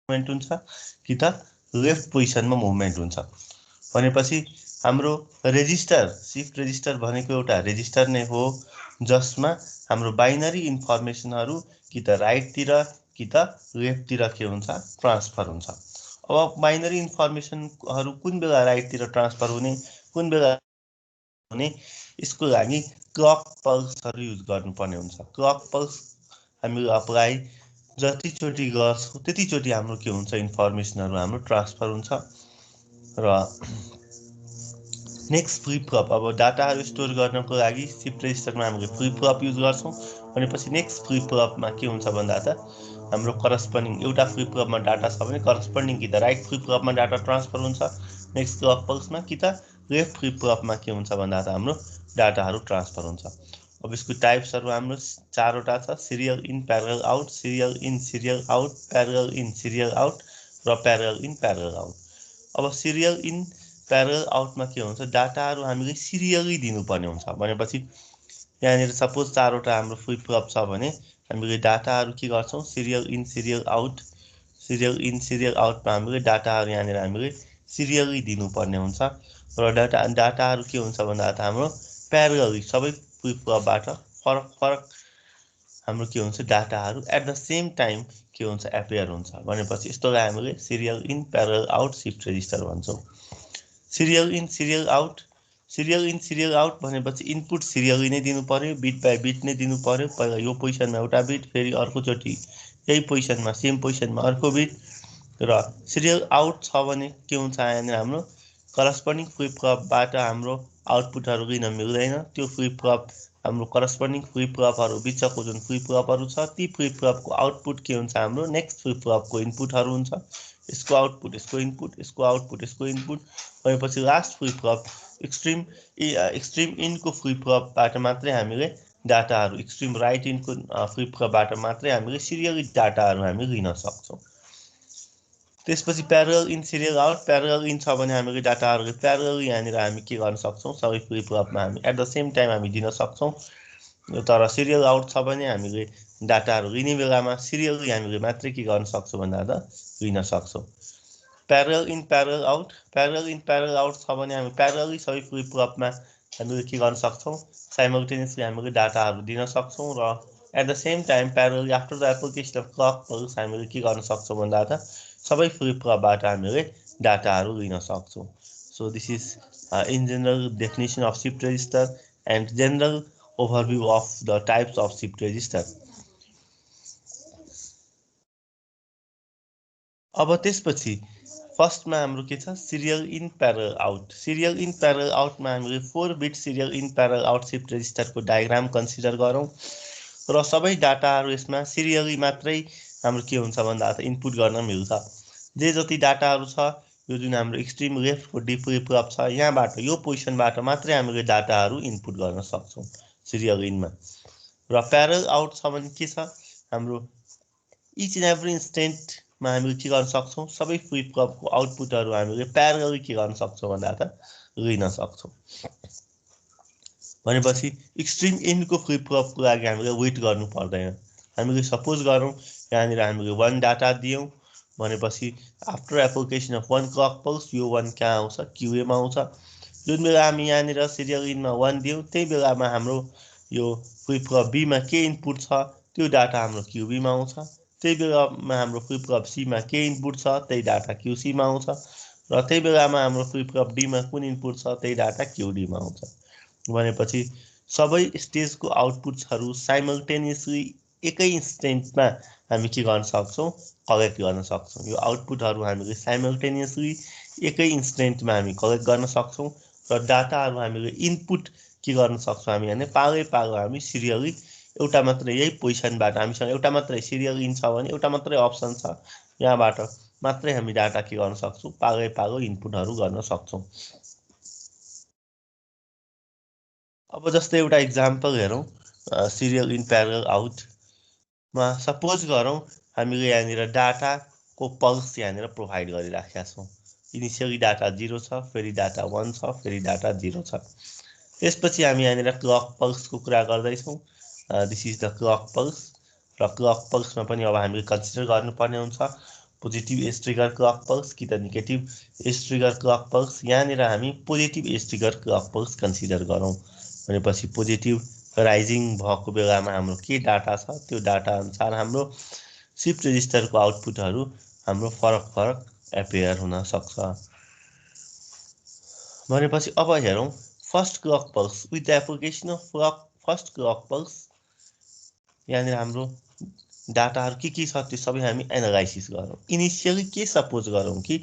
Movement हुन्छ कि त लेफ्ट पोजिसनमा मुभमेन्ट हुन्छ भनेपछि हाम्रो रेजिस्टर शिफ्ट रेजिस्टर भनेको एउटा रेजिस्टर नै हो जसमा हाम्रो बाइनरी इन्फर्मेसनहरू कि त राइटतिर कि त लेफ्टतिर के हुन्छ ट्रान्सफर हुन्छ। अब बाइनरी इन्फर्मेसनहरू कुन बेला राइटतिर ट्रान्सफर हुने कुन बेला हुने यसको लागि क्लक पल्सहरू युज गर्नुपर्ने हुन्छ। क्लक पल्स हामी अप्लाई जतिचोटि गर्छौँ त्यतिचोटि हाम्रो के हुन्छ इन्फर्मेसनहरू हाम्रो ट्रान्सफर हुन्छ। र नेक्स्ट फ्लिप फ्लप अब डाटाहरू स्टोर गर्नको लागि शिफ्ट रेजिस्टरमा हामीले फ्लिप फ्लप युज गर्छौँ भनेपछि नेक्स्ट फ्लिप फ्लपमा के हुन्छ भन्दा त हाम्रो करस्पोन्डिङ एउटा फ्लिप फ्लपमा डाटा छ भने करस्पोन्डिङ कि त राइट फ्लिप फ्लपमा डाटा ट्रान्सफर हुन्छ नेक्स्ट क्लक पल्समा कि त लेफ्ट फ्लिप फ्लपमा के हुन्छ भन्दा त हाम्रो डाटाहरू ट्रान्सफर हुन्छ। अब यसको टाइप्सहरू हाम्रो चारवटा छ serial in parallel out serial in serial out parallel in serial out र प्यारल इन प्यारल आउट। अब सिरियल इन प्यारल आउटमा के हुन्छ डाटाहरू हामीले सिरियली दिनुपर्ने हुन्छ भनेपछि यहाँनिर सपोज चारवटा हाम्रो फ्लिप फ्लप छ भने हामीले डाटाहरू के गर्छौँ सिरियल इन सिरियल आउटमा हामीले डाटाहरू यहाँनिर हामीले सिरियली दिनुपर्ने हुन्छ र डाटाहरू के हुन्छ भन्दा त हाम्रो प्यारली सबै फ्लिप फ्लपबाट फरक फरक हाम्रो के हुन्छ डाटाहरू एट द सेम टाइम के हुन्छ एपियर हुन्छ भनेपछि यस्तोलाई हामीले serial in parallel out shift register भन्छौँ। सिरियल इन सिरियल आउट भनेपछि इनपुट सिरियली नै दिनु पर्यो बिट बाई बिट नै दिनु पर्यो। पहिला यो पोजिसनमा एउटा बिट फेरि अर्कोचोटि यही पोजिसनमा सेम पोजिसनमा अर्को बिट र सिरियल आउट छ भने के हुन्छ यहाँनिर हाम्रो करस्पोन्डिङ फ्लिप फ्लपबाट हाम्रो आउटपुटहरू लिन मिल्दैन त्यो फ्लिप फ्लप हाम्रो करस्पोन्डिङ फ्लिप फ्लपहरू बिचको जुन फ्लिप फ्लपहरू छ ती फ्लिप फ्लपको आउटपुट के हुन्छ हाम्रो नेक्स्ट फ्लिप फ्लपको इनपुटहरू हुन्छ यसको आउटपुट यसको इनपुट यसको आउटपुट यसको इनपुट भनेपछि लास्ट फ्लिप फ्लप एक्सट्रिम इनको फ्लिप फ्लपबाट मात्रै हामीले डाटाहरू एक्सट्रिम राइट इनको फ्लिप फ्लपबाट मात्रै हामीले सिरियली डाटाहरू हामी लिन सक्छौँ। त्यसपछि parallel in serial out parallel in छ भने हामीले डाटाहरू प्यारल यहाँनिर हामी के गर्न सक्छौँ सबै फ्लिप फ्लपमा हामी एट द सेम टाइम हामी दिन सक्छौँ। तर सिरियल आउट छ भने हामीले डाटाहरू लिने बेलामा सिरियली हामीले मात्रै के गर्न सक्छौँ भन्दा त लिन सक्छौँ। प्यारल इन प्यारल आउट छ भने हामी प्यारली सबै फ्लिप फ्लपमा हामीले के गर्न सक्छौँ साइमल्टेनियसली हामीले डाटाहरू दिन सक्छौँ र at the same time parallelly after the application of clock pulse हामीले के गर्न सक्छौँ भन्दा त सबै फ्लिप फ्लपबाट हामीले डाटाहरू लिन सक्छौँ। So this is in general definition of shift register and general overview of the types of shift register. अब त्यसपछि फर्स्टमा हाम्रो के छ serial in parallel out serial in parallel आउटमा हामीले 4 bit serial in parallel out shift रेजिस्टरको diagram consider गरौँ र सबै डाटाहरू यसमा सिरियली मात्रै हाम्रो के हुन्छ भन्दा त इनपुट गर्न मिल्छ। जे जति डाटाहरू छ यो जुन हाम्रो एक्सट्रिम लेफ्टको डी फ्लिप फ्लप छ यहाँबाट यो पोजिसनबाट मात्रै हामीले डाटाहरू इनपुट गर्न सक्छौँ सिरियल इनमा। र प्यारल आउट छ भने के छ हाम्रो इच एन्ड एभ्री इन्स्टेन्टमा हामीले के गर्न सक्छौँ सबै फ्लिप फ्लपको आउटपुटहरू हामीले प्यारली के गर्न सक्छौँ भन्दा त लिन सक्छौँ। भनेपछि एक्सट्रिम इनको फ्लिप फ्लपको लागि हामीले वेट गर्नु पर्दैन। हामीले सपोज गरौँ यहाँनिर हामीले 1 डाटा दियौँ भनेपछि after application of 1 clock pulse यो 1 कहाँ आउँछ क्युएमा आउँछ। जुन बेला हामी यहाँनिर सिरियल इनमा 1 दियौँ त्यही बेलामा हाम्रो यो फ्लिप फ्लप बीमा के इनपुट छ त्यो डाटा हाम्रो क्युबीमा आउँछ। त्यही बेलामा हाम्रो फ्लिप फ्लप सीमा के इनपुट छ त्यही डाटा क्युसीमा आउँछ र त्यही बेलामा हाम्रो फ्लिप फ्लप डीमा कुन इनपुट छ त्यही डाटा क्युडीमा आउँछ। भनेपछि सबै स्टेजको आउटपुट्सहरू साइमल्टेनियसली एकै इन्स्टेन्टमा हामी के गर्न सक्छौँ कलेक्ट गर्न सक्छौँ। यो आउटपुटहरू हामीले साइमल्टेनियसली एकै इन्स्टेन्टमा हामी कलेक्ट गर्न सक्छौँ र डाटाहरू हामीले इनपुट के गर्न सक्छौँ हामी भने पालै पालो हामी सिरियली एउटा मात्रै यही पोजिसनबाट हामीसँग एउटा मात्रै सिरियल इन छ भने एउटा मात्रै अप्सन छ यहाँबाट मात्रै हामी डाटा के गर्न सक्छौँ पालै पालो इनपुटहरू गर्न सक्छौँ। अब जस्तै एउटा इक्जाम्पल हेरौँ सिरियल इन प्यारल आउटमा सपोज गरौँ हामीले यहाँनिर डाटाको पल्स यहाँनिर प्रोभाइड गरिराखेका छौँ। इनिसियली डाटा 0 छ फेरि डाटा 1 छ फेरि डाटा 0 छ। त्यसपछि हामी यहाँनिर क्लक पल्सको कुरा गर्दैछौँ। This is the clock pulse र क्लक पल्समा पनि अब हामीले कन्सिडर गर्नुपर्ने हुन्छ positive edge trigger clock pulse कि त negative as trigger clock pulse. यहाँनिर हामी positive edge trigger clock pulse consider गरौँ भनेपछि पोजिटिभ राइजिङ भएको बेलामा हाम्रो के डाटा छ त्यो डाटा अनुसार हाम्रो शिफ्ट रेजिस्टरको आउटपुटहरू हाम्रो फरक फरक एपियर हुन सक्छ भनेपछि अब हेरौँ first clock pulse with the application of first clock pulse. यहाँनिर हाम्रो डाटाहरू के छ त्यो सबै हामी एनालाइसिस गरौँ। इनिसियली के सपोज गरौँ कि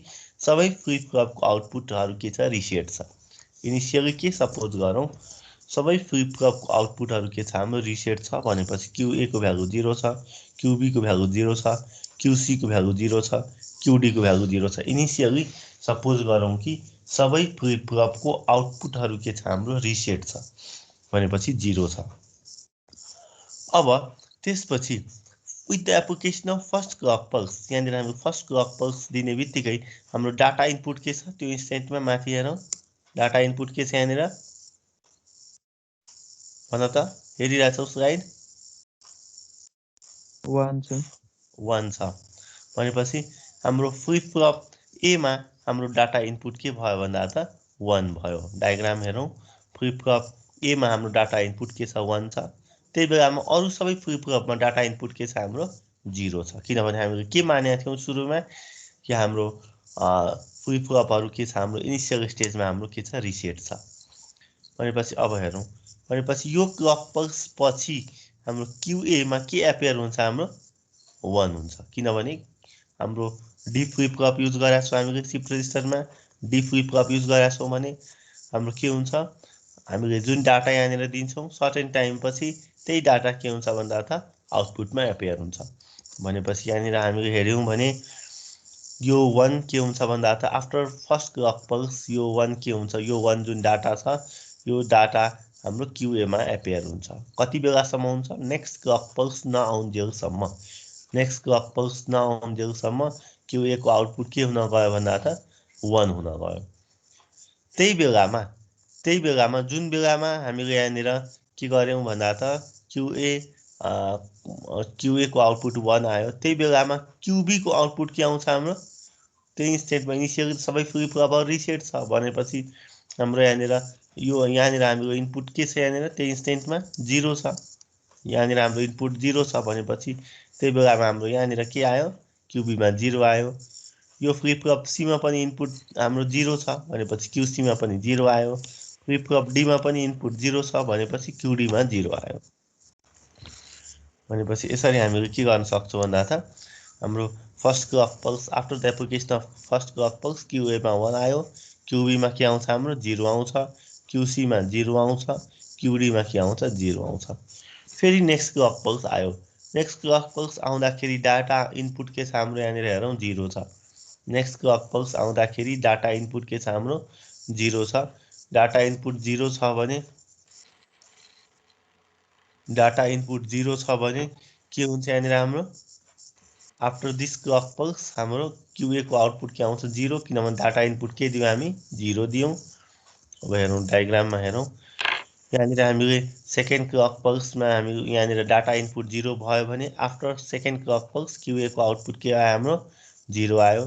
सबै फ्लिप फ्लपको आउटपुटहरू के छ रिसेट छ। इनिसियली के सपोज गरौँ सबै फ्लिप फ्लपको आउटपुटहरू के छ हाम्रो रिसेट छ भनेपछि क्युए को भ्यालु 0 छ, क्युबी को भ्यालु 0 छ, क्युसी को भ्यालु 0 छ, क्युडी को भ्यालु 0 छ। इनिसियली सपोज गरौँ कि सबै फ्लिप फ्लपको आउटपुटहरू के छ हाम्रो रिसेट छ भनेपछि 0 छ। अब त्यसपछि with the application of first clock pulse यहाँनिर हामी फर्स्ट क्लक पल्स दिने बित्तिकै हाम्रो डाटा इनपुट के छ त्यो इन्स्टेन्टमा माथि हेरौँ डाटा इनपुट के छ यहाँनिर भन त हेरिरहेछौ स्लाइड 1 छ भनेपछि हाम्रो फ्लिप फ्लप ए मा हाम्रो डाटा इनपुट के भयो भन्दा त 1 भयो। डायग्राम हेरौँ फ्लिप फ्लप ए मा हाम्रो डाटा इनपुट के छ 1 छ। त्यही बेलामा अरू सबै फ्लिप फ्लपमा डाटा इनपुट के छ हाम्रो 0 छ किनभने हामीले के मानेका थियौँ सुरुमा कि हाम्रो फ्लिप फ्लपहरू के छ हाम्रो इनिसियल स्टेजमा हाम्रो के छ रिसेट छ भनेपछि अब हेरौँ भनेपछि यो क्लक पल्स पछि हाम्रो क्युए मा के एपियर हुन्छ हाम्रो 1 हुन्छ किनभने हाम्रो डी फ्लिप फ्लप युज गरेका छौँ हामीले शिफ्ट रेजिस्टरमा डी फ्लिप फ्लप युज गरेका छौँ भने हाम्रो के हुन्छ हामीले जुन डाटा यहाँनिर दिन्छौँ सर्टेन टाइम पछि त्यही डाटा के हुन्छ भन्दा त आउटपुटमा एपियर हुन्छ भनेपछि यहाँनिर हामीले हेर्यौँ भने यो 1 के हुन्छ भन्दा त आफ्टर फर्स्ट क्लक पल्स यो 1 के हुन्छ यो 1 जुन डाटा छ यो डाटा हाम्रो क्युए मा एपियर हुन्छ। कति बेलासम्म हुन्छ नेक्स्ट क्लक पल्स नआउन्जेलसम्म। नेक्स्ट क्लक पल्स नआउन्जेलसम्म क्युए को आउटपुट के हुन गयो भन्दा त 1 हुन गयो। त्यही बेलामा जुन बेलामा हामीले यहाँनिर के गर्यौँ भन्दा त क्युए को आउटपुट 1 आयो त्यही बेलामा क्युबी को आउटपुट के आउँछ हाम्रो त्यही स्टेटमा इनिसियल सबै फ्लिप फ्लपहरू रिसेट छ भनेपछि हाम्रो यहाँनिर हाम्रो इनपुट के छ यहाँनिर त्यही इन्स्टेन्टमा 0 छ। यहाँनिर हाम्रो इनपुट 0 छ भनेपछि त्यही बेलामा हाम्रो यहाँनिर के आयो क्युबीमा 0 आयो। यो फ्लिप फ्लप सीमा पनि इनपुट हाम्रो 0 छ भनेपछि क्युसीमा पनि 0 आयो। फ्लिप फ्लप डीमा पनि इनपुट 0 छ भनेपछि क्युडीमा 0 आयो भनेपछि यसरी हामीले के गर्न सक्छौँ भन्दा त हाम्रो first clock pulse after the application of first clock pulse क्युएमा 1 आयो क्युबीमा के आउँछ हाम्रो 0 आउँछ क्युसीमा 0 आउँछ क्युडीमा के आउँछ 0 आउँछ। फेरि नेक्स्ट क्लक पल्स आयो नेक्स्ट क्लक पल्स आउँदाखेरि डाटा इनपुट के छ हाम्रो यहाँनिर हेरौँ 0 छ। नेक्स्ट क्लक पल्स आउँदाखेरि डाटा इनपुट के छ हाम्रो 0 छ। डाटा इनपुट 0 छ भने के हुन्छ यहाँनिर हाम्रो आफ्टर दिस क्लक पल्स हाम्रो क्युए को आउटपुट के आउँछ 0 किनभने डाटा इनपुट के दियौँ हामी 0 दियौँ। अब हेरौँ डायग्राममा हेरौँ यहाँनिर हामीले सेकेन्ड क्लक पल्समा हामी यहाँनिर डाटा इनपुट 0 भयो भने आफ्टर सेकेन्ड क्लक पल्स क्युए को आउटपुट के आयो हाम्रो 0 आयो।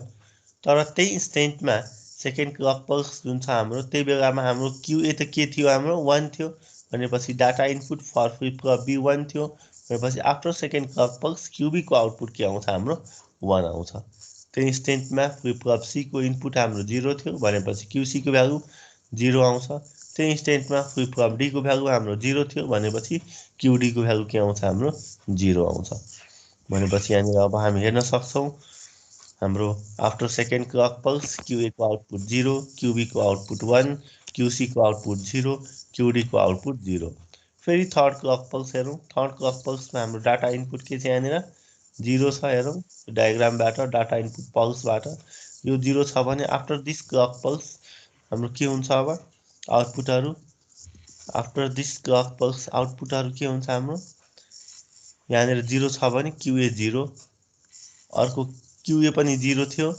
तर त्यही इन्स्टेन्टमा सेकेन्ड क्लक पल्स जुन छ हाम्रो त्यही बेलामा हाम्रो क्युए त के थियो हाम्रो 1 थियो भनेपछि data input for flip flop B 1 थियो भनेपछि after second clock pulse Q B को आउटपुट के आउँछ हाम्रो 1 आउँछ। त्यही इन्स्टेन्टमा फ्लिप फ्लप सी को इनपुट हाम्रो 0 थियो भनेपछि क्युसी को भ्यालु 0 आउँछ। त्यही इन्स्टेन्टमा फ्लिप फ्लप डी को भ्यालु हाम्रो 0 थियो भनेपछि क्युडी को भ्यालु के आउँछ हाम्रो 0 आउँछ भनेपछि यहाँनिर अब हामी हेर्न सक्छौँ हाम्रो आफ्टर सेकेन्ड क्लक पल्स क्युए को आउटपुट 0 क्युबी को आउटपुट 1 क्युसी को आउटपुट 0 क्युडी को आउटपुट 0। फेरि थर्ड क्लक पल्स हेरौँ थर्ड क्लक पल्समा हाम्रो डाटा इनपुट के छ यहाँनिर 0 छ हेरौँ डायग्रामबाट डाटा इनपुट पल्सबाट यो 0 छ भने आफ्टर दिस क्लक पल्स हाम्रो के हुन्छ अब आउटपुटहरू आफ्टर दिस क्लक पल्स आउटपुटहरू के हुन्छ हाम्रो यहाँनिर 0 छ भने क्युए 0 अर्को क्युए पनि 0 थियो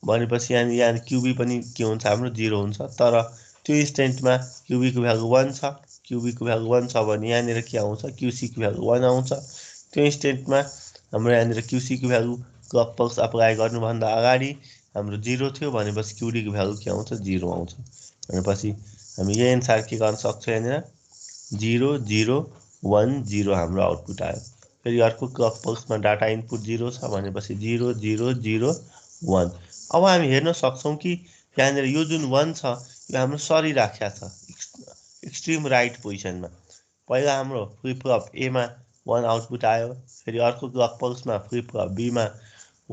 भनेपछि यहाँ क्युबी पनि के हुन्छ हाम्रो 0 हुन्छ। तर त्यो इन्स्टेन्टमा क्युबी को भ्यालु 1 छ क्युबी को भ्यालु 1 छ भने यहाँनिर के आउँछ क्युसी को भ्यालु 1 आउँछ। त्यो इन्स्टेन्टमा हाम्रो यहाँनिर क्युसी को भ्यालु क्लक पल्स अप्लाई गर्नुभन्दा अगाडि हाम्रो 0 थियो भनेपछि क्युडी को भ्यालु के आउँछ 0 आउँछ भनेपछि हामी यही अनुसार के गर्न सक्छौं यहाँनिर 0 0 1 0 हाम्रो आउटपुट आयो फेरि अर्को क्लक पल्समा डाटा इनपुट 0 छ भनेपछि 0 0 0 1 अब हामी हेर्न सक्छौं कि यहाँनिर यो जुन 1 छ यो हाम्रो सरिराखेको छ एक्सट्रिम राइट पोजिसनमा पहिला हाम्रो फ्लिप फ्लप ए मा 1 आउटपुट आयो फेरि अर्को क्लक पल्समा फ्लिप फ्लप बी मा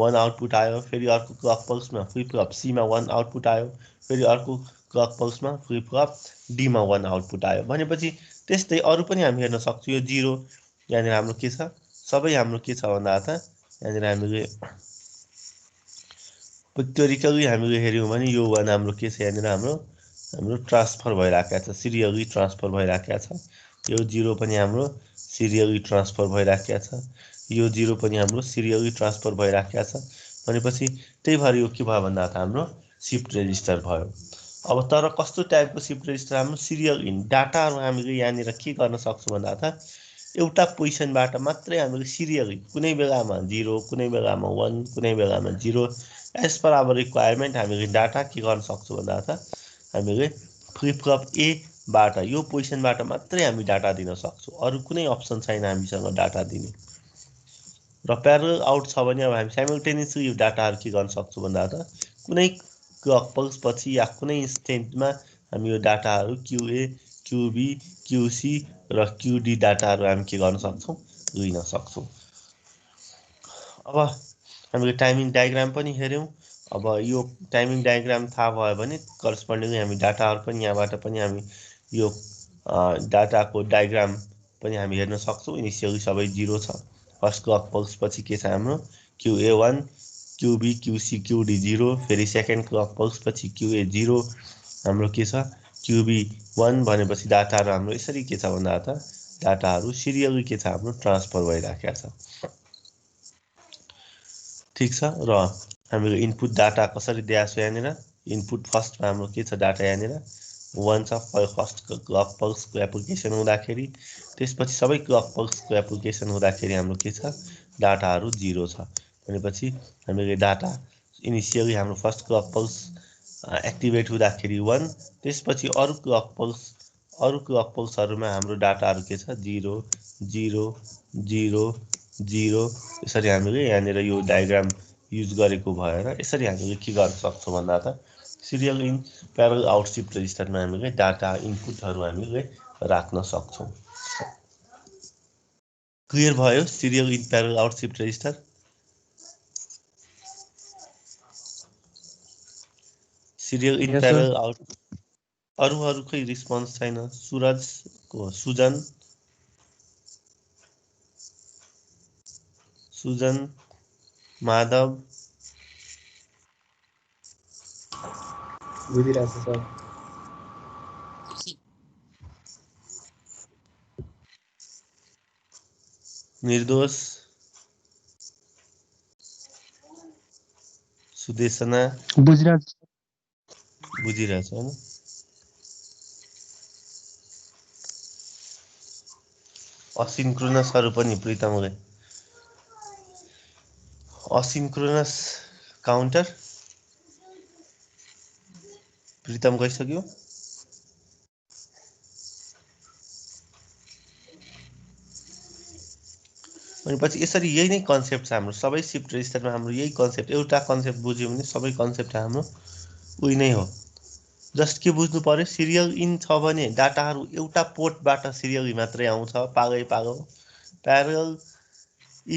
1 आउटपुट आयो फेरि अर्को क्लक पल्समा फ्लिप फ्लप सी मा 1 आउटपुट आयो फेरि अर्को क्लक पल्समा फ्लिप फ्लप डी मा 1 आउटपुट आयो भनेपछि त्यस्तै अरु पनि हामी हेर्न सक्छौं यो 0 यहाँनिर हाम्रो के छ सबै हाम्रो के छ भन्दा त यहाँनिर हामीले पिक्टोरिकली हामीले हेर्यौं भने यो 1 हाम्रो के छ यहाँनिर हाम्रो ट्रान्सफर भइराखेको छ सिरियली ट्रान्सफर भइराखेको छ यो 0 पनि हाम्रो सिरियली ट्रान्सफर भइराखेको छ यो 0 पनि हाम्रो सिरियली ट्रान्सफर भइराखेको छ भनेपछि त्यही भएर यो के भयो भन्दा त हाम्रो शिफ्ट रेजिस्टर भयो अब तर कस्तो टाइपको शिफ्ट रेजिस्टर हाम्रो सिरियल इन डाटाहरु हामीले यहाँनिर के गर्न सक्छौं भन्दा त एउटा पोजिसनबाट मात्रै हामीले सिरियली कुनै बेलामा 0 कुनै बेलामा 1 कुनै बेलामा 0 एज पर आवर रिक्वायरमेन्ट हामीले डाटा के गर्न सक्छौं भन्दा त हामीले फ्लिप फ्लप ए बाट यो पोजिसनबाट मात्रै हामी डाटा दिन सक्छौं अरु कुनै अप्सन छैन हामीसँग डाटा दिने र प्यारलल आउट छ भने अब हामी साइमल्टेनियसली यो डाटाहरु के गर्न सक्छौं भन्दा त कुनै क्लक पल्स पछि या कुनै इन्स्टेन्टमा हामी यो डाटाहरु क्यूए क्यूबी क्यूसी र क्यूडी डाटाहरु हामी के गर्न सक्छौं लिन सक्छौं अब हामीले टाइमिङ डायग्राम पनि हेर्यौं अब यो टाइमिङ डायग्राम थाहा भयो भने करस्पोन्डिङली हामी डाटाहरु पनि यहाँबाट पनि हामी यो डाटाको डायग्राम पनि हामी हेर्न सक्छौं इनिशियली सबै 0 छ फर्स्ट क्लक पल्स पछि के छ हाम्रो QA1 QB QC QD 0 फेरि सेकेन्ड क्लक पल्स पछि QA 0 हाम्रो के छ QB1 भनेपछि डाटाहरु हाम्रो यसरी के छ भन्दा त डाटाहरु सिरियली के छ हाम्रो ट्रान्सफर भइराखेको छ ठीक छ र हामीले इनपुट डाटा कसरी दिएको यहाँनिर इनपुट फर्स्टमा हाम्रो के छ डाटा यहाँनिर 1 छ फर्स्ट क्लक पल्सको एप्लिकेसन हुँदाखेरि त्यसपछि सबै क्लक पल्सको एप्लिकेसन हुँदाखेरि हाम्रो के छ डाटाहरु 0 छ भनेपछि हामीले डाटा इनिशियली हाम्रो फर्स्ट क्लक पल्स एक्टिभेट हुँदाखेरि 1 त्यसपछि अरु क्लक पल्सहरुमा हाम्रो डाटाहरु के छ 0 0 0 0 यसरी हामीले यहाँनिर यो डायग्राम युज गरेको भएर यसरी हामीले के गर्न सक्छौं भन्दा त serial in parallel out shift रेजिस्टरमा हामीले डाटा इनपुटहरु हामीले राख्न सक्छौं क्लियर भयो serial in parallel out shift register serial in parallel out अरु खै रिस्पोन्स छैन सुजन माधव बुझिरहेछ सर निर्दोष सुदेशना बुझिरहेछ हैन असिन्क्रोनसहरु पनि प्रितमले असिन्क्रोनस काउन्टर प्रितम गइसक्यो भनेपछि यसरी यही नै कन्सेप्ट छ हाम्रो सबै शिफ्ट रेजिस्टरमा हाम्रो यही कन्सेप्ट एउटा कन्सेप्ट बुझ्यौ भने सबै कन्सेप्ट हाम्रो उही नै हो जस्ट के बुझ्नु पर्यो सिरियल इन छ भने डाटाहरु एउटा पोर्टबाट सिरियली मात्रै आउँछ पागै प्यारलल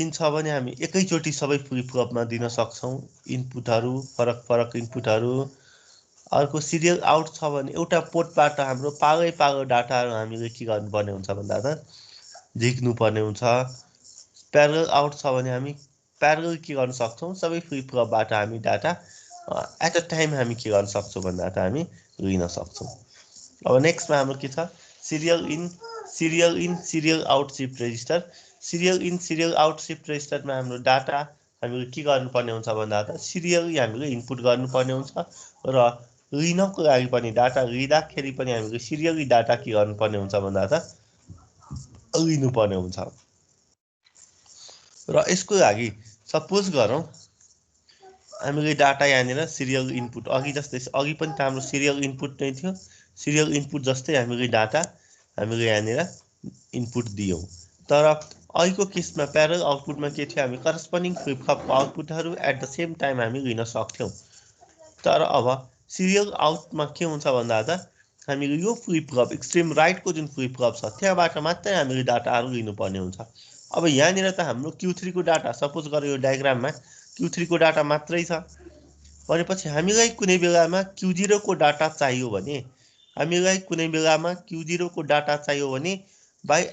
इन छ भने हामी एकैचोटी सबै फ्लिप फ्लपमा दिन सक्छौं इनपुटहरु फरक इनपुटहरु अर्को सिरियल आउट छ भने एउटा पोर्टबाट हाम्रो पागै डाटाहरु हामीले के गर्नुपर्ने हुन्छ भन्दा त झिक्नु पर्ने हुन्छ प्यारलल आउट छ भने हामी प्यारलल के गर्न सक्छौं सबै फ्लिप फ्लपबाट हामी डाटा एट अ टाइम हामी के गर्न सक्छौं भन्दा त हामी लिन सक्छौं अब नेक्स्टमा हाम्रो के छ serial in serial out shift register serial in serial out shift रेजिस्टरमा हाम्रो डाटा हामीले के गर्नुपर्ने हुन्छ भन्दा त सिरियली हामीले इनपुट गर्नुपर्ने हुन्छ र लिनको लागि पनि डाटा लिँदाखेरि पनि हामीले सिरियली डाटा के गर्नुपर्ने हुन्छ भन्दा त लिनुपर्ने हुन्छ र यसको लागि सपोज गरौँ हामीले डाटा यहाँनिर सिरियल इनपुट अघि जस्तै अघि पनि त हाम्रो सिरियल इनपुट नै थियो। सिरियल इनपुट जस्तै हामीले डाटा हामीले यहाँनिर इनपुट दियौँ। तर अहिलेको केसमा प्यारल आउटपुटमा के थियो, हामी करस्पोन्डिङ फ्लिप फ्लपको आउटपुटहरू एट द सेम टाइम हामी लिन सक्थ्यौँ। तर अब सिरियल आउटमा के हुन्छ भन्दा त हामीले यो फ्लिप फ्लप एक्सट्रिम राइटको जुन फ्लिप फ्लप छ त्यहाँबाट मात्रै हामीले डाटाहरू लिनुपर्ने हुन्छ। अब यहाँनिर त हाम्रो Q3 को डाटा, सपोज गरेर यो डायग्राममा Q3 को डाटा मात्रै छ भनेपछि हामीलाई कुनै बेलामा Q0 को डाटा चाहियो भने by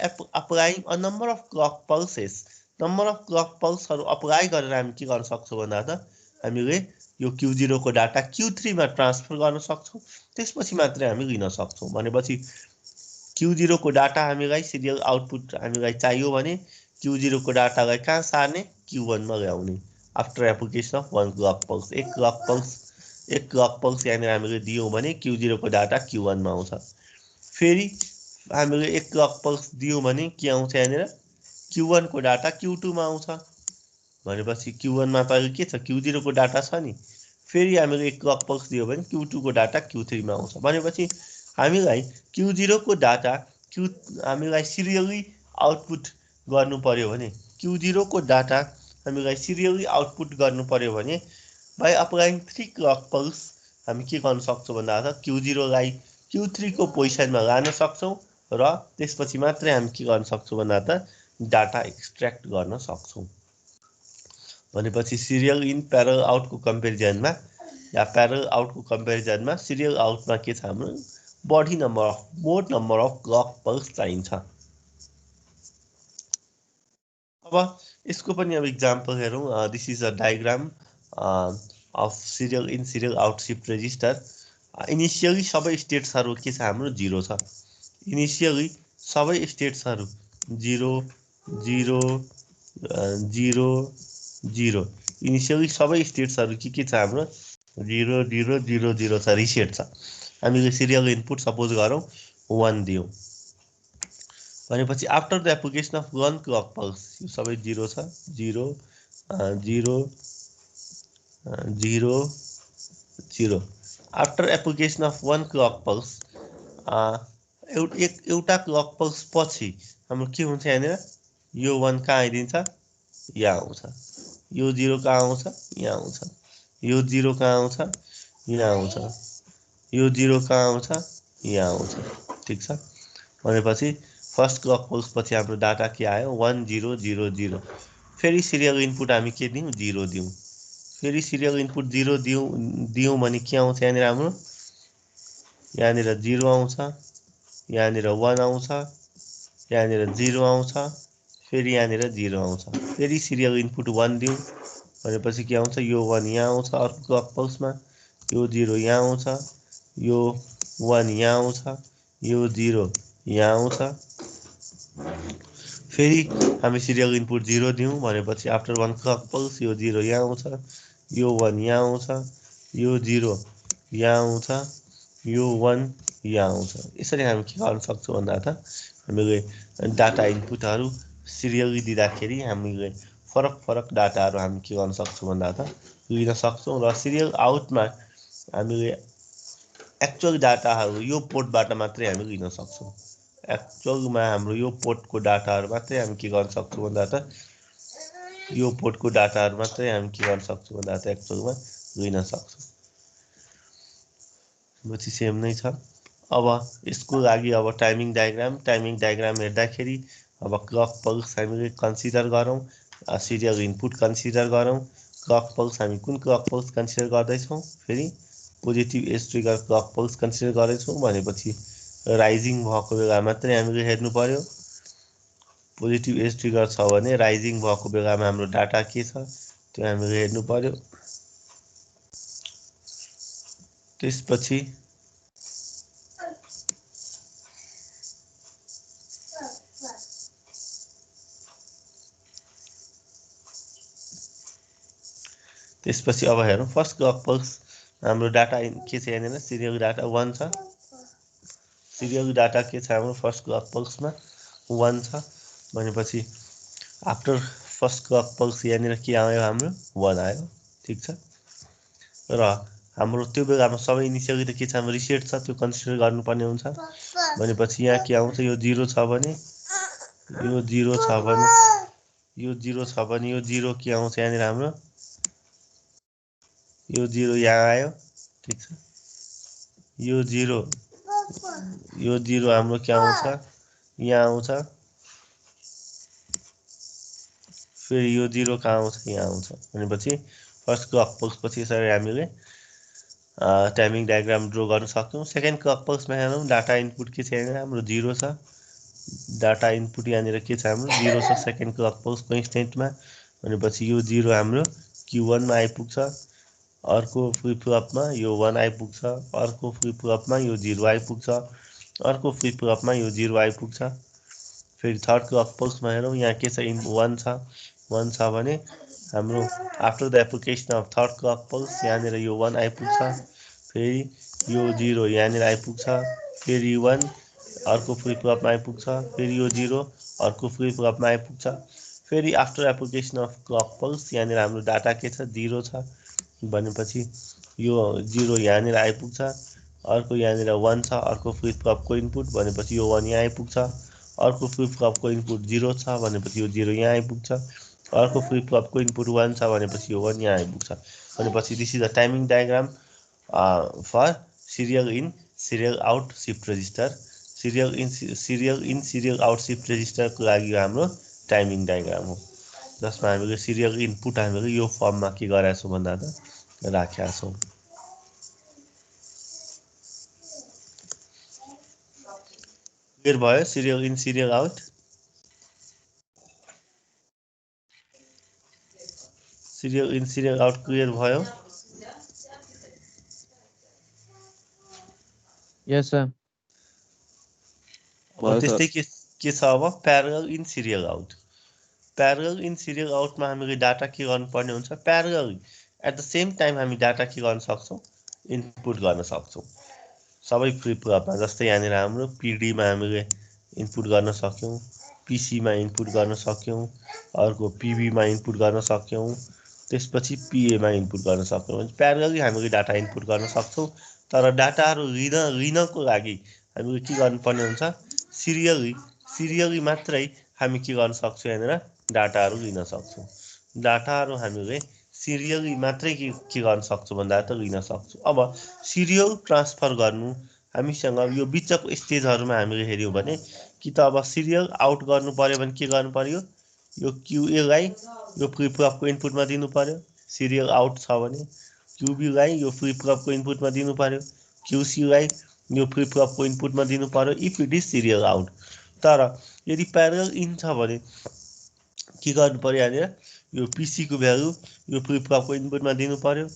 applying a number of clock pulses, number of clock पल्सहरू अप्लाई गरेर हामी के गर्न सक्छौँ भन्दा त हामीले यो Q0 को डाटा Q3 मा ट्रान्सफर गर्न सक्छौँ। त्यसपछि मात्रै हामी लिन सक्छौँ। भनेपछि Q0 को डाटा हामीलाई सिरियल आउटपुट हामीलाई चाहियो भने Q0 को डाटालाई कहाँ सार्ने, Q1 मा ल्याउने after application of 1 clock pulse. एक क्लक पल्स यहाँनिर हामीले दियौँ भने Q0 को डाटा Q1 मा आउँछ। फेरि हामीले एक क्लक पल्स दियौँ भने के आउँछ, यहाँनिर Q1 को डाटा Q2 मा आउँछ। भनेपछि Q1 मा त के छ, Q0 को डाटा छ नि। फेरि हामीले एक क्लक पल्स दियो भने Q2 को डाटा Q3 मा आउँछ। भनेपछि हामीलाई Q0 को डाटा हामीलाई सिरियली आउटपुट गर्नु पर्यो भने Q0 को डाटा हामीलाई सिरियली आउटपुट गर्नु पर्यो भने बाई अप्लाइङ 3 क्लक पल्स हामी के गर्न सक्छौँ भन्दा त Q0 लाई Q3 को पोजिसनमा लान सक्छौँ र त्यसपछि मात्रै हामी के गर्न सक्छौँ भन्दा त डाटा एक्सट्र्याक्ट गर्न सक्छौँ। भनेपछि सिरियल इन प्यारल आउटको कम्पेरिजनमा या प्यारल आउटको कम्पेरिजनमा सिरियल आउटमा के छ, हाम्रो more number of clock pulse चाहिन्छ। अब यसको पनि अब इक्जाम्पल हेरौँ। This is a diagram of serial in serial out shift register. Initially सबै स्टेट्सहरू के छ, हाम्रो 0 छ। इनिसियली सबै स्टेट्सहरू 0 0 0 0। इनिसियली सबै स्टेट्सहरू के छ, हाम्रो 0 0 0 0 छ, रिसेट छ। हामीले सिरियल इनपुट सपोज गरौँ 1 दियौँ भनेपछि after the application of 1 clock pulse, यो सबै 0 छ, 0 0 0 0। After application of 1 clock pulse, एउटा क्लक पल्स पछि हाम्रो के हुन्छ, यहाँनिर यो 1 कहाँ आइदिन्छ, यहाँ आउँछ। यो 0 कहाँ आउँछ, यहाँ आउँछ। यो 0 कहाँ आउँछ, यहाँ आउँछ। यो 0 कहाँ आउँछ, यहाँ आउँछ। ठिक छ। भनेपछि फर्स्ट क्लक पल्स पछि हाम्रो डाटा के आयो, 1 0 0 0। फेरि सिरियल इनपुट हामी के दियौँ, 0 दियौँ। फेरि सिरियल इनपुट 0 दियौँ भने के आउँछ, यहाँनिर हाम्रो यहाँनिर 0 आउँछ, यहाँनिर 1 आउँछ, यहाँनिर 0 आउँछ, फेरि यहाँनिर 0 आउँछ। फेरि सिरियल इनपुट 1 दिउँ भनेपछि के आउँछ, यो 1 यहाँ आउँछ अर्को क्लक पल्समा, यो 0 यहाँ आउँछ, यो 1 यहाँ आउँछ, यो 0 यहाँ आउँछ। फेरि हामी सिरियल इनपुट 0 दिउँ भनेपछि आफ्टर 1 क्लक पल्स यो 0 यहाँ आउँछ, यो 1 यहाँ आउँछ, यो 0 यहाँ आउँछ, यो 1 यहाँ आउँछ। यसरी हामी के गर्न सक्छौँ भन्दा त हामीले डाटा इनपुटहरू सिरियली दिँदाखेरि हामीले फरक डाटाहरू हामी के गर्न सक्छौँ भन्दा त लिन सक्छौँ। र सिरियल आउटमा हामीले एक्चुअल डाटाहरू यो पोर्टबाट मात्रै हामी लिन सक्छौँ। एक्चुअलमा हाम्रो यो पोर्टको डाटाहरू मात्रै हामी के गर्न सक्छौँ भन्दा त यो पोर्टको डाटाहरू मात्रै हामी के गर्न सक्छौँ भन्दा त एक्चुअलमा लिन सक्छौँ। पछि सेम नै छ। अब यसको लागि अब टाइमिङ डायग्राम हेर्दाखेरि अब क्लक पल्स हामीले कन्सिडर गरौँ, सिरियल इनपुट कन्सिडर गरौँ। क्लक पल्स हामी कुन क्लक पल्स कन्सिडर गर्दैछौँ, फेरि positive edge trigger clock pulse consider गर्दैछौँ भनेपछि राइजिङ भएको बेला मात्रै हामीले हेर्नु पर्यो। पोजिटिभ एज ट्रिगर छ भने राइजिङ भएको बेलामा हाम्रो डाटा के छ त्यो हामीले हेर्नु पर्यो। त्यसपछि अब हेरौँ फर्स्ट क्लक पल्स हाम्रो डाटा के छ, यहाँनिर सिरियल डाटा 1 छ। सिरियल डाटा के छ हाम्रो फर्स्ट क्लक पल्समा 1 छ भनेपछि आफ्टर फर्स्ट क्लक पल्स यहाँनिर के आयो, हाम्रो 1 आयो। ठिक छ। र हाम्रो त्यो बेलामा सबै इनिसियली त के छ हाम्रो रिसेट छ त्यो कन्सिडर गर्नुपर्ने हुन्छ भनेपछि यहाँ के आउँछ यो 0 छ भने यो 0 छ भने यो 0 छ भने यो 0 के आउँछ यहाँनिर हाम्रो यो 0 यहाँ आयो ठीक छ यो 0 हाम्रो के आउँछ यहाँ आउँछ फेरि यो 0 कहाँ आउँछ यहाँ आउँछ भनेपछि फर्स्ट क्लक पल्स पछि यसरी हामीले टाइमिङ डायग्राम ड्रा गर्न सक्छौँ सेकेन्ड क्लक पल्समा हेरौँ डाटा इनपुट के छ यहाँनिर हाम्रो 0 छ डाटा इनपुट यहाँनिर के छ हाम्रो 0 छ सेकेन्ड क्लक पल्सको इन्स्टेन्टमा भनेपछि यो 0 हाम्रो Q1 मा आइपुग्छ अर्को फ्लिप फ्लपमा यो 1 आइपुग्छ अर्को फ्लिप फ्लपमा यो 0 आइपुग्छ अर्को फ्लिप फ्लपमा यो 0 आइपुग्छ फेरि थर्ड क्लक पल्समा हेरौँ यहाँ के छ 1 छ भने हाम्रो after the application of third clock pulse यहाँनिर यो 1 आइपुग्छ फेरि यो 0 यहाँनिर आइपुग्छ फेरि 1 अर्को फ्लिप फ्लपमा आइपुग्छ फेरि यो 0 अर्को फ्लिप फ्लपमा आइपुग्छ फेरि after application of clock pulse यहाँनिर हाम्रो डाटा के छ 0 छ भनेपछि यो 0 यहाँनिर आइपुग्छ अर्को यहाँनिर 1 छ अर्को फ्लिप फ्लपको इनपुट भनेपछि यो 1 यहाँ आइपुग्छ अर्को फ्लिप फ्लपको इनपुट 0 छ भनेपछि यो 0 यहाँ आइपुग्छ अर्को फ्लिप फ्लपको इनपुट 1 छ भनेपछि यो 1 यहाँ आइपुग्छ भनेपछि this is the timing diagram for serial in serial out shift register serial in serial out shift रेजिस्टरको लागि हाम्रो टाइमिङ डायग्राम हो जसमा हामीले सिरियल इनपुट हामीले यो फर्ममा के गरेका छौँ भन्दा त राखेका छौँ क्लियर भयो serial in serial out serial in serial out clear भयो यस सर त्यस्तै के छ अब parallel in serial out parallel in serial आउटमा हामीले डाटा के गर्नुपर्ने हुन्छ parallel at the same time हामी डाटा के गर्न सक्छौँ इनपुट गर्न सक्छौँ सबै फ्लिप फ्लपमा जस्तै यहाँनिर हाम्रो पिडीमा हामीले इनपुट गर्न सक्यौँ पिसीमा इनपुट गर्न सक्यौँ अर्को पिबीमा इनपुट गर्न सक्यौँ त्यसपछि पिएमा इनपुट गर्न सक्यौँ प्यारली हामीले डाटा इनपुट गर्न सक्छौँ तर डाटाहरू लिनको लागि हामीले के गर्नुपर्ने हुन्छ सिरियली मात्रै हामी के गर्न सक्छौँ यहाँनिर डाटाहरू लिन सक्छौँ डाटाहरू हामीले सिरियली मात्रै के गर्न सक्छौँ भन्दा त लिन सक्छौँ अब सिरियल ट्रान्सफर गर्नु हामीसँग यो बिचको स्टेजहरूमा हामीले हेऱ्यौँ भने कि त अब सिरियल आउट गर्नु पर्यो भने के गर्नु पर्यो यो क्युएलाई यो फ्लिप फ्लपको इनपुटमा दिनु पर्यो सिरियल आउट छ भने क्युबीलाई यो फ्लिप फ्लपको इनपुटमा दिनु पर्यो क्युसीलाई यो फ्लिप फ्लपको इनपुटमा दिनु पर्यो if it is serial out तर यदि प्यारल इन छ भने के गर्नु पर्यो यहाँनिर यो पिसीको भ्यालु यो फ्लिप फ्लपको इनपुटमा दिनु पर्यो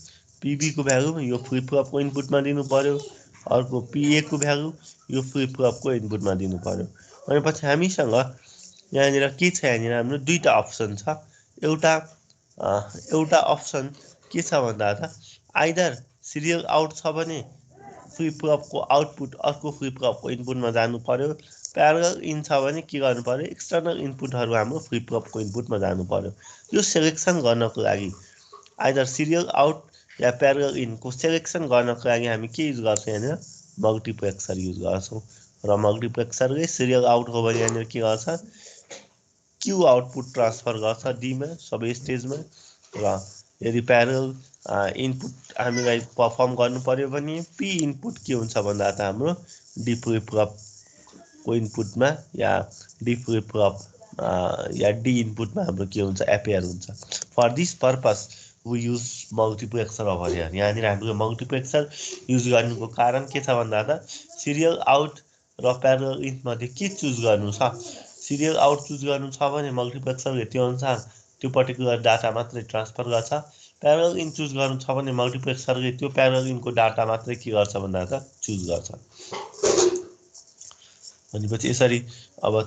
पिबीको भ्यालु यो फ्लिप फ्लपको इनपुटमा दिनु पर्यो अर्को पिएको भ्यालु यो फ्लिप फ्लपको इनपुटमा दिनु पर्यो भनेपछि हामीसँग यहाँनिर के छ यहाँनिर हाम्रो दुईवटा अप्सन छ एउटा अप्सन के छ भन्दा त आइदर सिरियल आउट छ भने फ्लिप फ्लपको आउटपुट अर्को फ्लिप फ्लपको इनपुटमा जानु पर्यो प्यारल इन छ भने के गर्नु पर्यो एक्सटर्नल इनपुटहरू हाम्रो फ्लिप फ्लपको इनपुटमा जानु पर्यो यो सेलेक्सन गर्नको लागि आइदर सिरियल आउट या प्यारल इनको सेलेक्सन गर्नको लागि हामी के युज गर्छौँ यहाँनिर मल्टिप्लेक्सर युज गर्छौँ र मल्टिप्लेक्सरले सिरियल आउट हो भने यहाँनिर के गर्छ क्यू आउटपुट ट्रान्सफर गर्छ डीमा सबै स्टेजमा र यदि प्यारल इनपुट हामीलाई पर्फर्म गर्नु पर्यो भने पी इनपुट के हुन्छ भन्दा त हाम्रो डी फ्लिप फ्लपको इनपुटमा या डी फ्लिप फ्लप या डी इनपुटमा हाम्रो के हुन्छ एपेयर हुन्छ for this purpose we use multiplexer over here यहाँनिर हामीले मल्टिप्लेक्सर युज गर्नुको कारण के छ भन्दा त सिरियल आउट र प्यारल इनमध्ये के चुज गर्नु छ सिरियल आउट चुज गर्नु छ भने मल्टिप्लेक्सरले त्यो अनुसार त्यो पर्टिकुलर डाटा मात्रै ट्रान्सफर गर्छ प्यारल इन चुज गर्नु छ भने मल्टिप्लेक्सरले त्यो प्यारल इनको डाटा मात्रै के गर्छ भन्दा त चुज गर्छ भनेपछि यसरी अब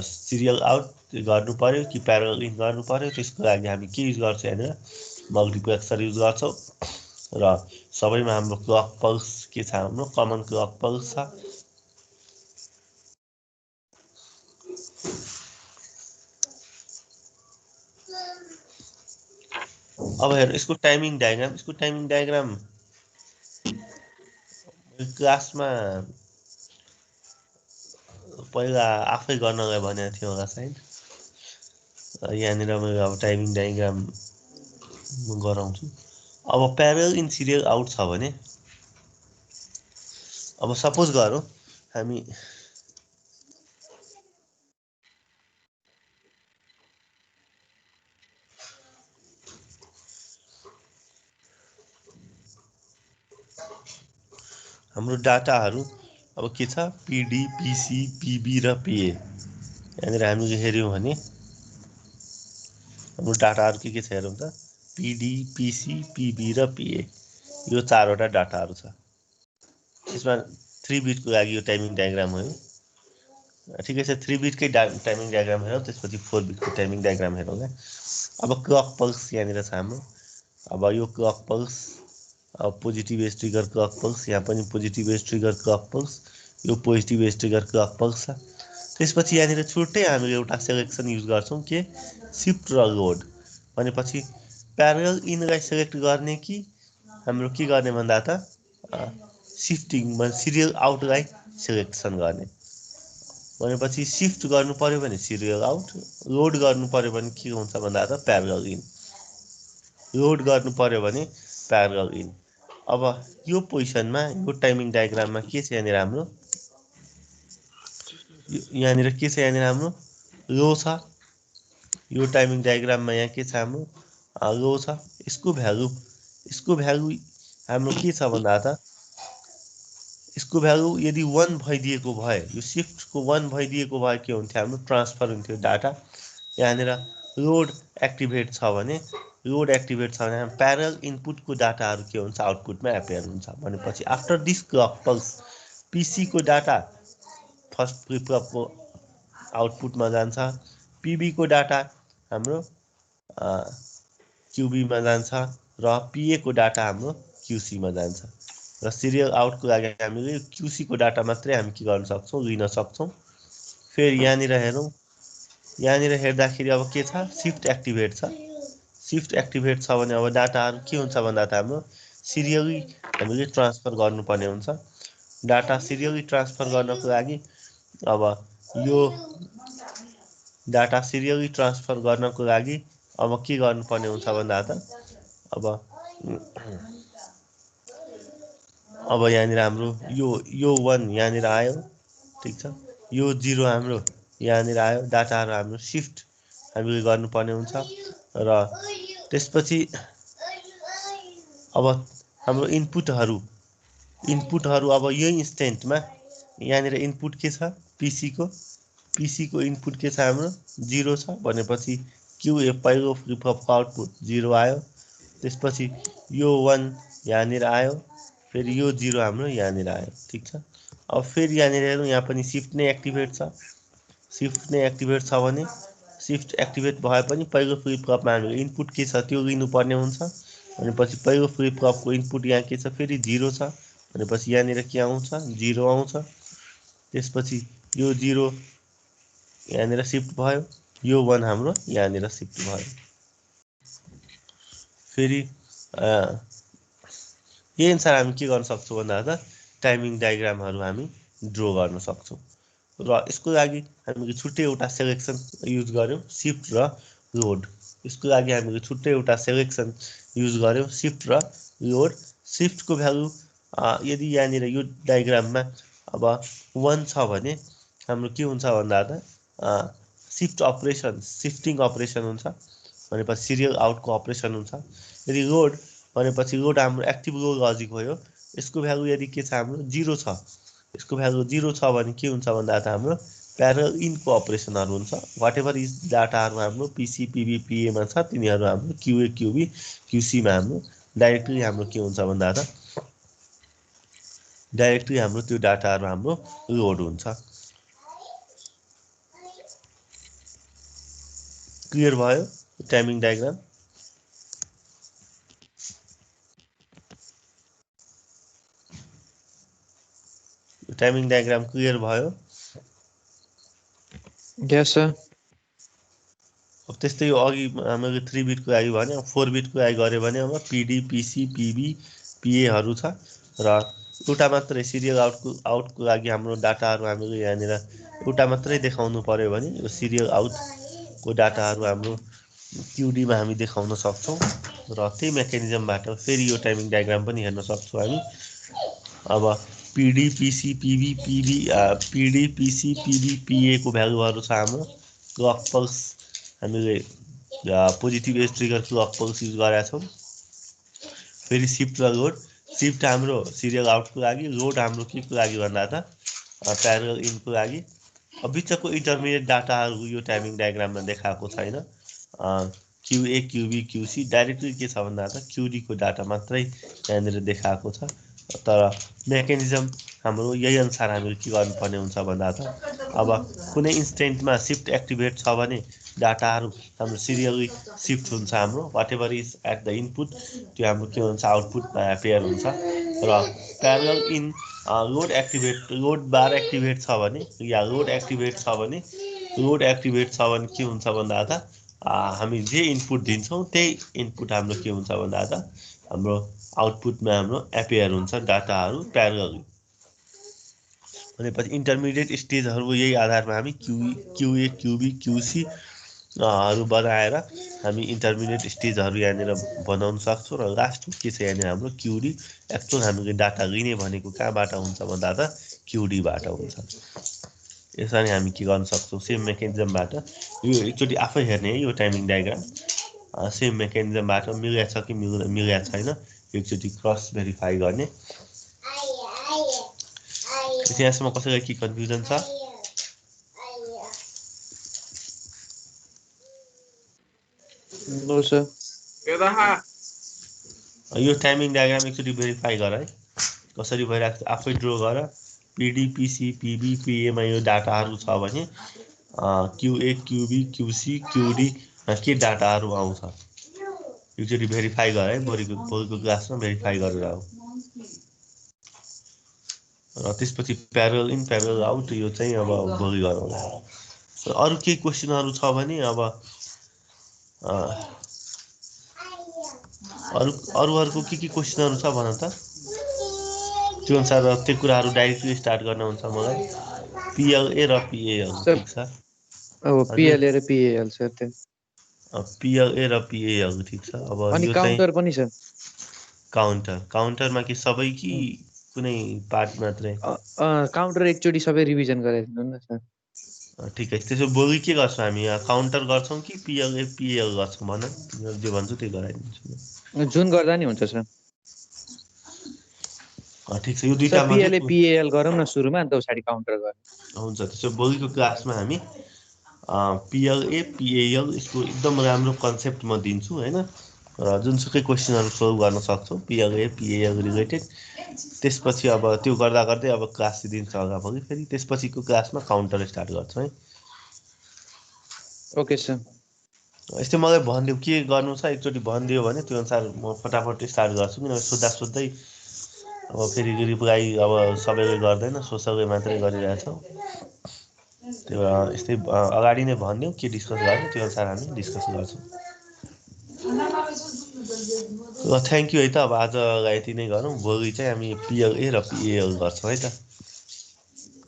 सिरियल आउट गर्नु पर्यो कि प्यारल इन गर्नु पर्यो त्यसको लागि हामी के युज गर्छौँ यहाँनिर मल्टिप्लेक्सर युज गर्छौँ र सबैमा हाम्रो क्लक पल्स के छ हाम्रो कमन क्लक पल्स छ अब हेर यसको टाइमिङ डायग्राम क्लासमा पहिला आफै गर्नलाई भनेको थियो होला सायद। यहाँनिर मैले अब टाइमिङ डायग्राम गराउँछु। अब प्यारल इन सिरियल आउट छ भने अब सपोज गरौँ हामी हाम्रो डाटाहरू अब के छ पिडी पिसी पिबी र पिए। यहाँनिर हामीले हेऱ्यौँ भने हाम्रो डाटाहरू के छ हेरौँ त पिडी पिसी पिबी र पिए यो चारवटा डाटाहरू छ। यसमा 3 बिटको लागि यो टाइमिङ डायग्राम हो। ठिकै छ 3 बिटकै टाइमिङ डायग्राम हेरौँ त्यसपछि 4 बिटको टाइमिङ डायग्राम हेरौँ। अब क्लक पल्स यहाँनिर छ हाम्रो। अब यो क्लक पल्स अब positive edge trigger clock pulse, यहाँ पनि positive edge trigger clock pulse, यो positive edge trigger clock pulse छ। त्यसपछि यहाँनिर छुट्टै हामीले एउटा सेलेक्सन युज गर्छौँ के सिफ्ट र लोड भनेपछि प्यारल इनलाई सेलेक्ट गर्ने कि हाम्रो के गर्ने भन्दा त सिफ्टिङ सिरियल आउटलाई सेलेक्सन गर्ने भनेपछि सिफ्ट गर्नु पर्यो भने सिरियल आउट, लोड गर्नु पर्यो भने के हुन्छ भन्दा त प्यारल इन, लोड गर्नु पर्यो भने प्यारल इन। अब यो पोजिसनमा यो टाइमिङ डायग्राममा के छ यहाँनिर हाम्रो यहाँनिर के छ यहाँनिर हाम्रो लो छ। यो टाइमिङ डायग्राममा यहाँ के छ हाम्रो लो छ। यसको भ्यालु हाम्रो के छ भन्दा त यसको भ्यालु यदि 1 भइदिएको भए यो सिफ्टको 1 भइदिएको भए के हुन्थ्यो हाम्रो ट्रान्सफर हुन्थ्यो डाटा। यहाँनिर लोड एक्टिभेट छ भने प्यारल इनपुटको डाटाहरू के हुन्छ आउटपुटमा एपियर हुन्छ भनेपछि आफ्टर दिस क्लक पल्स पिसीको डाटा फर्स्ट फ्लिप-फ्लपको आउटपुटमा जान्छ, पिबीको डाटा हाम्रो क्युबीमा जान्छ र पिएको डाटा हाम्रो क्युसीमा जान्छ र सिरियल आउटको लागि हामीले क्युसीको डाटा मात्रै हामी के गर्न सक्छौँ लिन सक्छौँ। फेरि यहाँनिर हेरौँ, यहाँनिर हेर्दाखेरि अब के छ सिफ्ट एक्टिभेट छ। सिफ्ट एक्टिभेट छ भने अब डाटाहरू के हुन्छ भन्दा त हाम्रो सिरियली हामीले ट्रान्सफर गर्नुपर्ने हुन्छ। डाटा सिरियली ट्रान्सफर गर्नको लागि अब यो डाटा सिरियली ट्रान्सफर गर्नको लागि अब के गर्नुपर्ने हुन्छ भन्दा त अब यहाँनिर हाम्रो यो 1 यहाँनिर आयो, ठिक छ, यो 0 हाम्रो यहाँनिर आयो, डाटाहरू हाम्रो सिफ्ट हामीले गर्नुपर्ने हुन्छ र त्यसपछि अब हाम्रो इनपुटहरू अब यही इन्स्टेन्टमा यहाँनिर इनपुट के छ पिसीको इनपुट के छ हाम्रो 0 छ भनेपछि क्युए पहिलो फ्लिप-फ्लपको आउटपुट 0 आयो। त्यसपछि यो 1 यहाँनिर आयो, फेरि यो 0 हाम्रो यहाँनिर आयो, ठिक छ। अब फेरि यहाँनिर हेरौँ, यहाँ पनि सिफ्ट नै एक्टिभेट छ। सिफ्ट नै एक्टिभेट छ भने सिफ्ट एक्टिभेट भए पनि पहिलो फ्लिप-फ्लपमा हामीले इनपुट के छ त्यो लिनुपर्ने हुन्छ भनेपछि पहिलो फ्लिप-फ्लपको इनपुट यहाँ के छ फेरि 0 छ भनेपछि यहाँनिर के आउँछ 0 आउँछ। त्यसपछि यो 0 यहाँनिर सिफ्ट भयो, यो 1 हाम्रो यहाँनिर सिफ्ट भयो। फेरि यही अनुसार हामी के गर्न सक्छौँ भन्दा त टाइमिङ डायग्रामहरू हामी ड्र गर्न सक्छौँ र यसको लागि हामीले छुट्टै एउटा सेलेक्सन युज गर्यौँ सिफ्ट र लोड। यसको लागि हामीले छुट्टै एउटा सेलेक्सन युज गर्यौँ सिफ्ट र लोड। सिफ्टको भ्यालु यदि यहाँनिर यो डायग्राममा अब 1 छ भने हाम्रो के हुन्छ भन्दा त सिफ्ट अपरेसन सिफ्टिङ अपरेसन हुन्छ भनेपछि सिरियल आउटको अपरेसन हुन्छ। यदि लोड भनेपछि लोड हाम्रो एक्टिभ लोड लजिक भयो, यसको भ्यालु यदि के छ हाम्रो 0 छ, यसको भ्यालु 0 छ भने के हुन्छ भन्दा त हाम्रो प्यारल इनको अपरेसनहरू हुन्छ। वाट एभर इज डाटाहरू हाम्रो पिसी पिबी पिएमा छ तिनीहरू हाम्रो क्युए क्युबी क्युसीमा हाम्रो डाइरेक्टली हाम्रो के हुन्छ भन्दा त डाइरेक्टली हाम्रो त्यो डाटाहरू हाम्रो लोड हुन्छ। क्लियर भयो timing diagram? Timing diagram clear भयो? Yes, sir. त्यस्तै अघि हामीले 3 बिटको लागि भने 4 बिटको लागि गऱ्यो भने अब पिडी पिसी पिबी पिएहरू छ र एउटा मात्रै सिरियल आउटको लागि हाम्रो डाटाहरू हामीले यहाँनिर एउटा मात्रै देखाउनु पर्यो भने यो सिरियल आउटको डाटाहरू हाम्रो क्युडीमा हामी देखाउन सक्छौँ र त्यही मेकानिजमबाट फेरि यो टाइमिङ डायग्राम पनि हेर्न सक्छौँ हामी। अब पिडी पिसी पिबी पिए को भ्यालुहरू छ हाम्रो क्लक पल्स हामीले positive edge trigger clock pulse use गरेका छौँ। फेरि सिफ्ट र लोड, सिफ्ट हाम्रो सिरियल आउटको लागि, लोड हाम्रो के को लागि भन्दा त प्यारल इनको लागि। बिचको इन्टरमिडिएट डाटाहरू यो टाइमिङ डायग्राममा देखाएको छैन। क्युए क्युबी क्युसी डाइरेक्टली के छ भन्दा त क्युडीको डाटा मात्रै यहाँनिर देखाएको छ। तर मेकानिजम हाम्रो यही अनुसार हामीले के गर्नुपर्ने हुन्छ भन्दा त अब कुनै इन्स्टेन्टमा सिफ्ट एक्टिभेट छ भने डाटाहरू हाम्रो सिरियली सिफ्ट हुन्छ हाम्रो whatever is at the input त्यो हाम्रो के हुन्छ आउटपुटमा एपियर हुन्छ। र parallel in load bar activate छ भने या लोड एक्टिभेट छ भने के हुन्छ भन्दा त हामी जे इनपुट दिन्छौँ त्यही इनपुट हाम्रो के हुन्छ भन्दा त हाम्रो आउटपुटमा हाम्रो एपियर हुन्छ डाटाहरू प्यारलली। भनेपछि इन्टरमिडिएट स्टेजहरूको यही आधारमा हामी क्युए क्युबी क्युसी हरू बनाएर हामी इन्टरमिडिएट स्टेजहरू यहाँनिर बनाउन सक्छौँ। र लास्टमा के छ यहाँनिर हाम्रो क्युडी एक्चुअल हामीले डाटा लिने भनेको कहाँबाट हुन्छ भन्दा त क्युडीबाट हुन्छ। यसरी हामी के गर्न सक्छौँ सेम मेकानिजमबाट यो एकचोटि आफै हेर्ने है यो टाइमिङ डायग्राम सेम मेकानिजमबाट मिलेको छ कि मिलेको छैन एकचोटि क्रस भेरिफाई गर्ने। यहाँसम्म कसैलाई के कन्फ्युजन छ? यो टाइमिङ डायग्राम एकचोटि भेरिफाई गर है कसरी भइरहेको छ आफै ड्र गर। पिडी पिसी पिबी पिएमा यो डाटाहरू छ भने क्युए क्युबी क्युसी क्युडी के डाटाहरू आउँछ एकचोटि भेरिफाई गर है भोलिको क्लासमा भेरिफाई गरेर आऊ। र त्यसपछि प्यारल इन प्यारल आउट यो चाहिँ अब भोलि गरौँला। अरू केही क्वेसनहरू छ भने अब अरूहरूको के क्वेसनहरू छ भन त त्यो अनुसार त्यो कुराहरू डाइरेक्टली स्टार्ट गर्न हुन्छ मलाई। पिएलए र पिएल ठिक छ। पिएलए र पिएल छ त्यो पिएलए र पिएल ठिक छ। अब अनि यो काउन्टर पनि छ। काउन्टरमा कि सबै कि कुनै पार्ट मात्रै? काउन्टर एकचोटि सबै रिभिजन गराइदिनु न सर। ठिकै छ। त्यसो भोलि के गर्छौँ हामी काउन्टर गर्छौँ कि पिएलए पिएल गर्छौँ भन जे भन्छु त्यही गराइदिन्छु। जुन गर्दा नि हुन्छ सर। ठिक छ। यो दुईटा पिएलए पिएल गरौँ न सुरुमा अन्त पछाडि काउन्टर गरौँ। हुन्छ। त्यसो भोलिको क्लासमा हामी पिएलए पिएल यसको एकदम राम्रो कन्सेप्ट म दिन्छु होइन र जुनसुकै क्वेसनहरू सोल्भ गर्न सक्छौँ पिएलए पिएल रिलेटेड। त्यसपछि अब त्यो गर्दा गर्दै अब क्लास दिन्छ होला भोलि फेरि त्यसपछिको क्लासमा काउन्टर स्टार्ट गर्छौँ है। Okay sir. यस्तै मलाई भनिदियो के गर्नु छ एकचोटि भनिदियो भने त्यो अनुसार म फटाफट स्टार्ट गर्छु। किनभने सोध्दै अब फेरि रिप्लाई अब सबैले गर्दैन सोसलले मात्रै गरिरहेछौँ। त्यो यस्तै अगाडि नै भनिदिउँ के डिस्कस गर्ने त्यो अनुसार हामी डिस्कस गर्छौँ। ल थ्याङ्क यू है त। अब आजलाई यति नै गरौँ। भोलि चाहिँ हामी पिएलए र पिएल गर्छौँ है त।